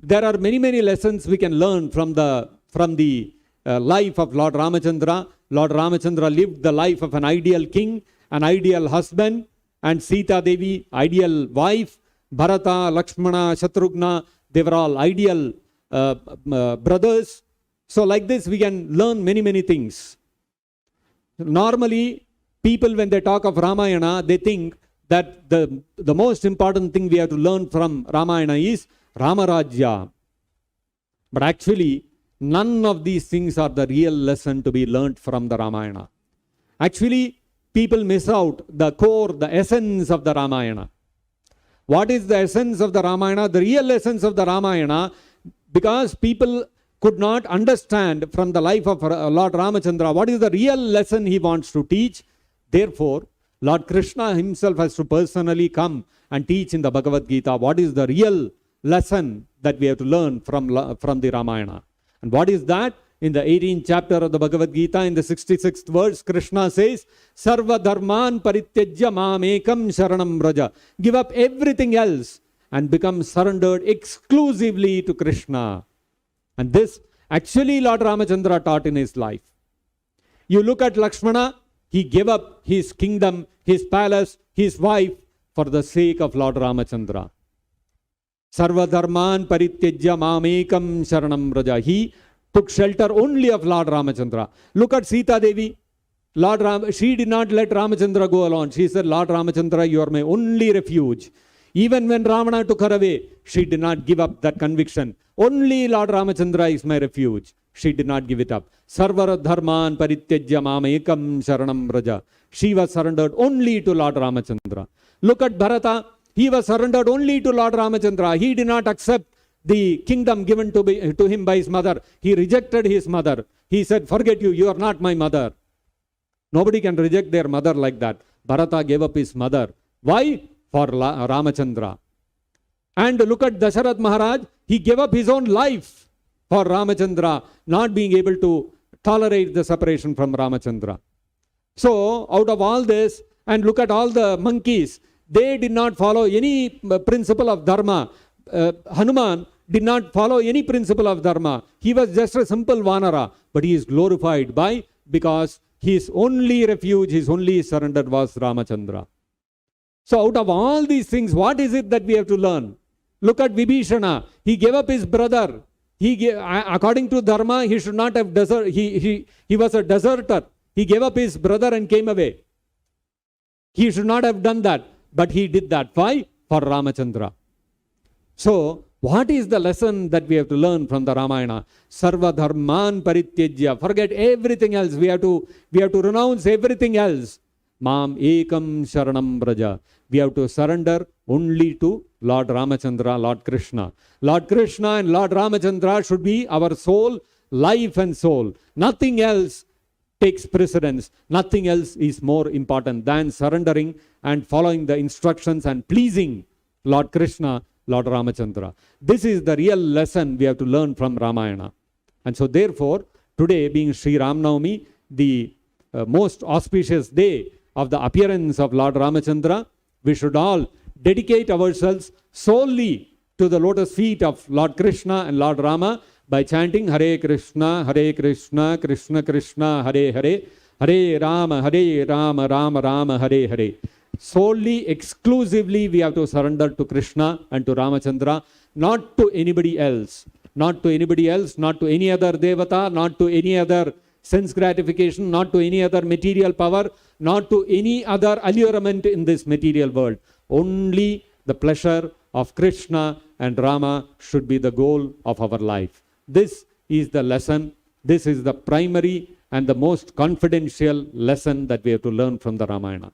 there are many lessons we can learn from the life of Lord Ramachandra. Lord Ramachandra lived the life of an ideal king, an ideal husband, and Sita Devi, ideal wife. Bharata, Lakshmana, Shatrughna, they were all ideal brothers. So like this, we can learn many things. Normally, people, when they talk of Ramayana, they think that the most important thing we have to learn from Ramayana is Ramarajya. But actually, none of these things are the real lesson to be learnt from the Ramayana. Actually, people miss out the core, the essence of the Ramayana. What is the essence of the Ramayana? The real essence of the Ramayana, because people could not understand from the life of Lord Ramachandra what is the real lesson he wants to teach. Therefore, Lord Krishna himself has to personally come and teach in the Bhagavad Gita what is the real lesson that we have to learn from the Ramayana. And what is that? In the 18th chapter of the Bhagavad Gita, in the 66th verse, Krishna says, Sarva dharman parityajya mam ekam sharanam vraja. Give up everything else and become surrendered exclusively to Krishna. And this actually Lord Ramachandra taught in his life. You look at Lakshmana, he gave up his kingdom, his palace, his wife for the sake of Lord Ramachandra. Sarva dharman parityajya mam ekam sharanam vraja. He took shelter only of Lord Ramachandra. Look at Sita Devi. She did not let Ramachandra go alone. She said, Lord Ramachandra, you are my only refuge. Even when Ravana took her away, she did not give up that conviction. Only Lord Ramachandra is my refuge. She did not give it up. Sarva dharman parityajya mam ekam sharanam vraja. She was surrendered only to Lord Ramachandra. Look at Bharata. He was surrendered only to Lord Ramachandra. He did not accept the kingdom given to him by his mother. He rejected his mother. He said, forget you, you are not my mother. Nobody can reject their mother like that. Bharata gave up his mother. Why? For Ramachandra. And look at Dasharatha Maharaj. He gave up his own life for Ramachandra, not being able to tolerate the separation from Ramachandra. So, out of all this, and look at all the monkeys, they did not follow any principle of dharma. Hanuman did not follow any principle of dharma. He was just a simple Vanara, but he is glorified because his only refuge, his only surrender was Ramachandra. So out of all these things, what is it that we have to learn? Look at Vibhishana. He gave up his brother. According to dharma, he should not have he was a deserter. He gave up his brother and came away. He should not have done that, but he did that. Why? For Ramachandra. So, what is the lesson that we have to learn from the Ramayana? Sarva dharman parityajya. Forget everything else. We have to renounce everything else. Mam ekam sharanam vraja. We have to surrender only to Lord Ramachandra, Lord Krishna. Lord Krishna and Lord Ramachandra should be our soul, life and soul. Nothing else takes precedence. Nothing else is more important than surrendering and following the instructions and pleasing Lord Krishna, Lord Ramachandra. This is the real lesson we have to learn from Ramayana. And so therefore, today being Sri Ramanavami, the most auspicious day of the appearance of Lord Ramachandra, we should all dedicate ourselves solely to the lotus feet of Lord Krishna and Lord Rama by chanting Hare Krishna, Krishna Krishna, Hare Hare, Hare Rama, Rama Rama, Hare Hare. Solely, exclusively, we have to surrender to Krishna and to Ramachandra, not to anybody else. Not to anybody else, not to any other devata, not to any other sense gratification, not to any other material power, not to any other allurement in this material world. Only the pleasure of Krishna and Rama should be the goal of our life. This is the lesson. This is the primary and the most confidential lesson that we have to learn from the Ramayana.